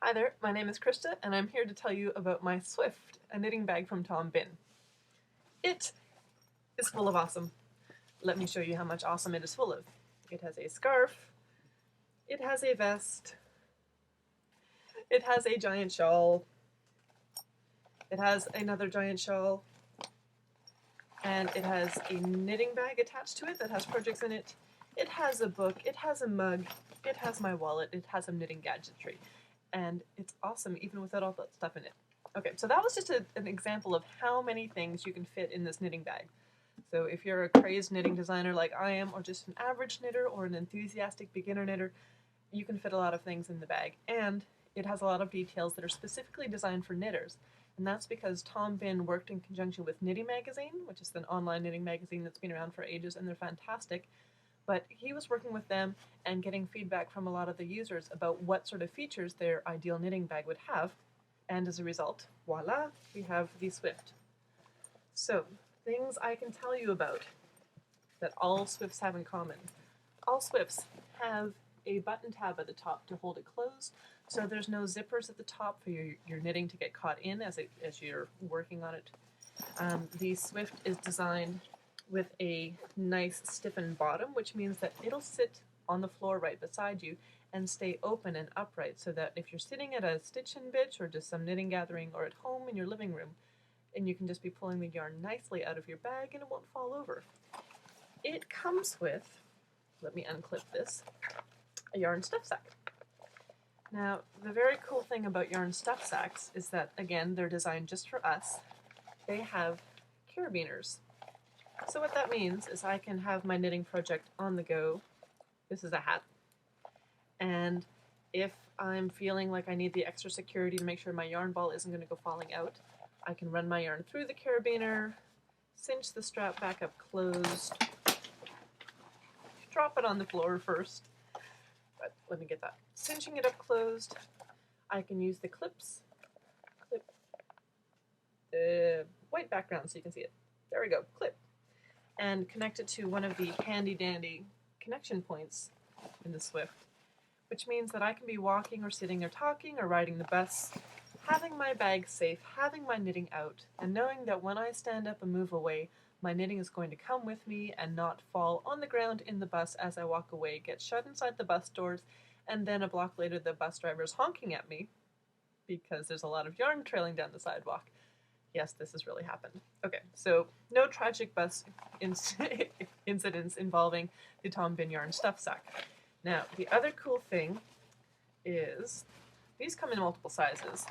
Hi there, my name is Christa, and I'm here to tell you about my Swift, a knitting bag from Tom Bin. It is full of awesome. Let me show you how much awesome it is full of. It has a scarf, it has a vest, it has a giant shawl, it has another giant shawl, and it has a knitting bag attached to it that has projects in it. It has a book, it has a mug, it has my wallet, it has some knitting gadgetry. And it's awesome even without all that stuff in it. Okay, so that was just an example of how many things you can fit in this knitting bag. So if you're a crazed knitting designer like I am, or just an average knitter or an enthusiastic beginner knitter, you can fit a lot of things in the bag. And it has a lot of details that are specifically designed for knitters. And that's because Tom Bin worked in conjunction with Knitting Magazine, which is an online knitting magazine that's been around for ages, and they're fantastic. But he was working with them and getting feedback from a lot of the users about what sort of features their ideal knitting bag would have. And as a result, voila, we have the Swift. So, things I can tell you about that all Swifts have in common. All Swifts have a button tab at the top to hold it closed, so there's no zippers at the top for your knitting to get caught in as you're working on it. The Swift is designed with a nice stiffened bottom, which means that it'll sit on the floor right beside you and stay open and upright, so that if you're sitting at a stitch and bitch or just some knitting gathering or at home in your living room, and you can just be pulling the yarn nicely out of your bag and it won't fall over. It comes with, let me unclip this, a yarn stuff sack. Now, the very cool thing about yarn stuff sacks is that, again, they're designed just for us. They have carabiners. So what that means is I can have my knitting project on the go. This is a hat. And if I'm feeling like I need the extra security to make sure my yarn ball isn't going to go falling out, I can run my yarn through the carabiner, cinch the strap back up closed, drop it on the floor first. But let me get that. Cinching it up closed, I can use the clips, clip the white background so you can see it. There we go, clip. And connect it to one of the handy dandy connection points in the Swift, which means that I can be walking or sitting or talking or riding the bus, having my bag safe, having my knitting out, and knowing that when I stand up and move away, my knitting is going to come with me and not fall on the ground in the bus as I walk away, get shut inside the bus doors, and then a block later the bus driver's honking at me because there's a lot of yarn trailing down the sidewalk. Yes, this has really happened. Okay, so no tragic bus incidents involving the Tom Bin yarn stuff sack. Now, the other cool thing is these come in multiple sizes,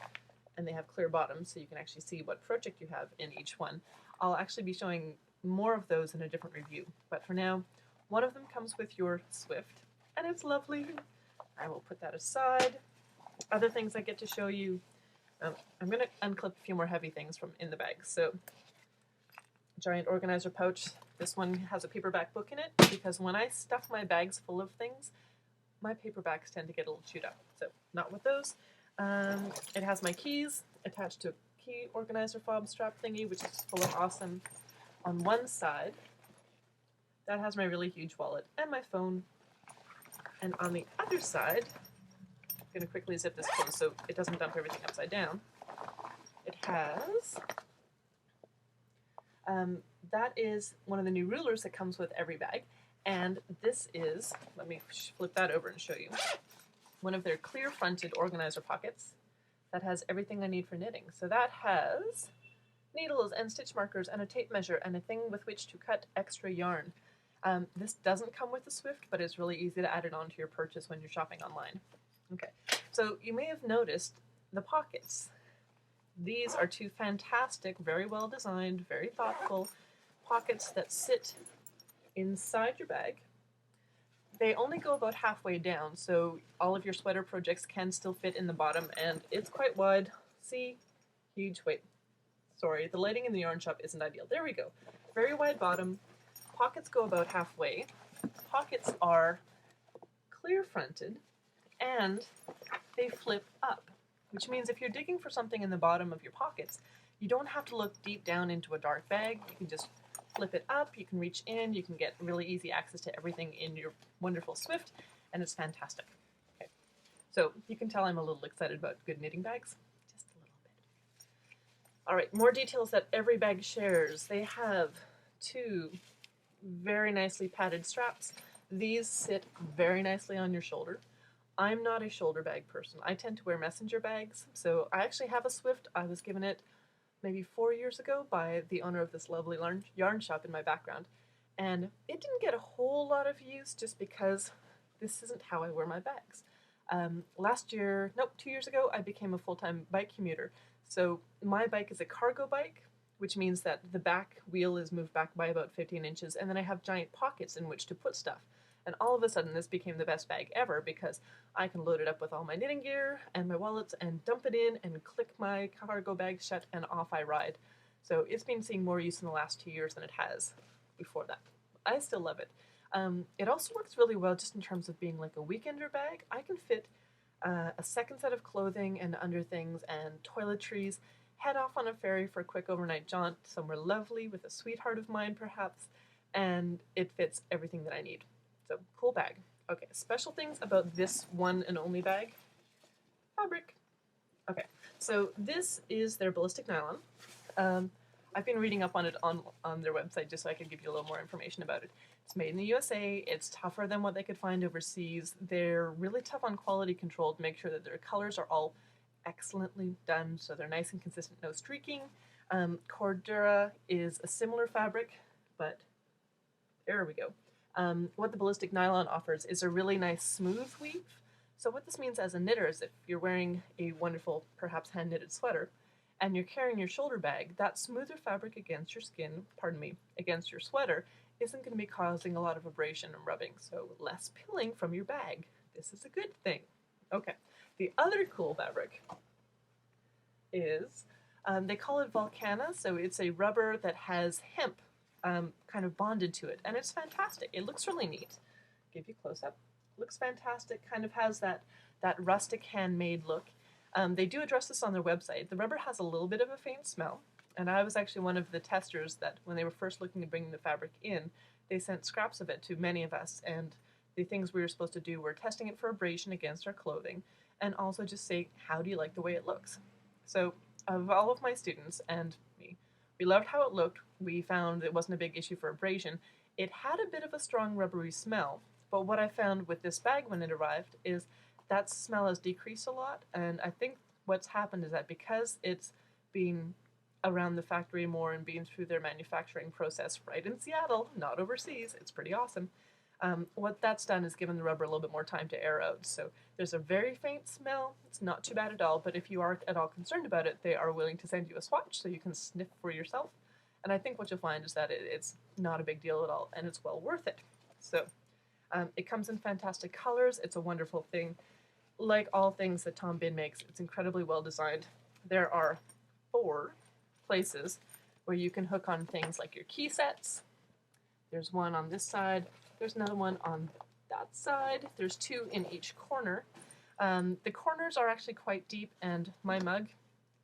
and they have clear bottoms so you can actually see what project you have in each one. I'll actually be showing more of those in a different review, but for now, one of them comes with your Swift, and it's lovely. I will put that aside. Other things I get to show you, I'm going to unclip a few more heavy things from in the bag. So, giant organizer pouch. This one has a paperback book in it because when I stuff my bags full of things, my paperbacks tend to get a little chewed up. So, not with those. It has my keys attached to a key organizer fob strap thingy, which is full of awesome. On one side, that has my really huge wallet and my phone. And on the other side, I'm going to quickly zip this closed so it doesn't dump everything upside down. It has, that is one of the new rulers that comes with every bag. And this is, let me flip that over and show you, one of their clear fronted organizer pockets that has everything I need for knitting. So that has needles and stitch markers and a tape measure and a thing with which to cut extra yarn. This doesn't come with the Swift, but it's really easy to add it onto your purchase when you're shopping online. Okay, so you may have noticed the pockets. These are two fantastic, very well designed, very thoughtful pockets that sit inside your bag. They only go about halfway down, so all of your sweater projects can still fit in the bottom, and it's quite wide. See? Huge. Wait. Sorry, the lighting in the yarn shop isn't ideal. There we go. Very wide bottom. Pockets go about halfway. Pockets are clear fronted, and they flip up, which means if you're digging for something in the bottom of your pockets, you don't have to look deep down into a dark bag. You can just flip it up, you can reach in, you can get really easy access to everything in your wonderful Swift, and it's fantastic. Okay. So you can tell I'm a little excited about good knitting bags. Just a little bit. All right, more details that every bag shares. They have 2 very nicely padded straps. These sit very nicely on your shoulder. I'm not a shoulder bag person. I tend to wear messenger bags. So I actually have a Swift. I was given it maybe 4 years ago by the owner of this lovely yarn shop in my background. And it didn't get a whole lot of use just because this isn't how I wear my bags. 2 years ago, I became a full-time bike commuter. So my bike is a cargo bike, which means that the back wheel is moved back by about 15 inches, and then I have giant pockets in which to put stuff. And all of a sudden, this became the best bag ever because I can load it up with all my knitting gear and my wallets and dump it in and click my cargo bag shut and off I ride. So it's been seeing more use in the last 2 years than it has before that. I still love it. It also works really well just in terms of being like a weekender bag. I can fit a second set of clothing and underthings and toiletries, head off on a ferry for a quick overnight jaunt somewhere lovely with a sweetheart of mine perhaps, and it fits everything that I need. So, cool bag. Okay, special things about this one and only bag. Fabric. Okay, so this is their ballistic nylon. I've been reading up on it on their website just so I could give you a little more information about it. It's made in the USA. It's tougher than what they could find overseas. They're really tough on quality control to make sure that their colors are all excellently done, so they're nice and consistent, no streaking. Cordura is a similar fabric, but there we go. What the ballistic nylon offers is a really nice smooth weave. So what this means as a knitter is if you're wearing a wonderful, perhaps hand-knitted sweater, and you're carrying your shoulder bag, that smoother fabric against your skin, against your sweater, isn't going to be causing a lot of abrasion and rubbing, so less pilling from your bag. This is a good thing. Okay, the other cool fabric is, they call it Volcana, so it's a rubber that has hemp kind of bonded to it, and it's fantastic. It looks really neat. Give you a close-up. Looks fantastic, kind of has that rustic handmade look. They do address this on their website. The rubber has a little bit of a faint smell, and I was actually one of the testers that when they were first looking to bring the fabric in, they sent scraps of it to many of us, and the things we were supposed to do were testing it for abrasion against our clothing, and also just say, how do you like the way it looks? So, of all of my students and me, we loved how it looked. We found it wasn't a big issue for abrasion. It had a bit of a strong rubbery smell, but what I found with this bag when it arrived is that smell has decreased a lot, and I think what's happened is that because it's been around the factory more and being through their manufacturing process right in Seattle, not overseas, it's pretty awesome. What that's done is given the rubber a little bit more time to air out. So there's a very faint smell. It's not too bad at all, but if you are at all concerned about it, they are willing to send you a swatch so you can sniff for yourself. And I think what you'll find is that it's not a big deal at all, and it's well worth it. So it comes in fantastic colors. It's a wonderful thing. Like all things that Tom Bin makes, it's incredibly well designed. There are 4 places where you can hook on things like your key sets. There's one on this side. There's another one on that side. There's 2 in each corner. The corners are actually quite deep, and my mug,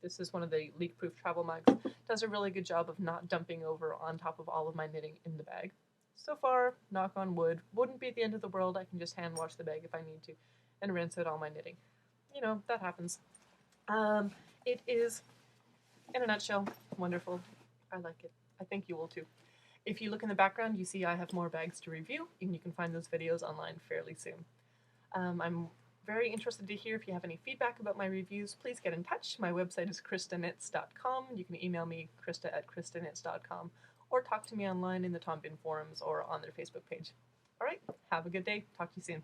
this is one of the leak-proof travel mugs, does a really good job of not dumping over on top of all of my knitting in the bag. So far, knock on wood, wouldn't be the end of the world. I can just hand wash the bag if I need to and rinse out all my knitting. You know, that happens. It is, in a nutshell, wonderful. I like it. I think you will too. If you look in the background, you see I have more bags to review, and you can find those videos online fairly soon. I'm very interested to hear if you have any feedback about my reviews. Please get in touch. My website is christaknits.com. You can email me, christa@christaknits.com, or talk to me online in the Tom Bin forums or on their Facebook page. All right, have a good day. Talk to you soon.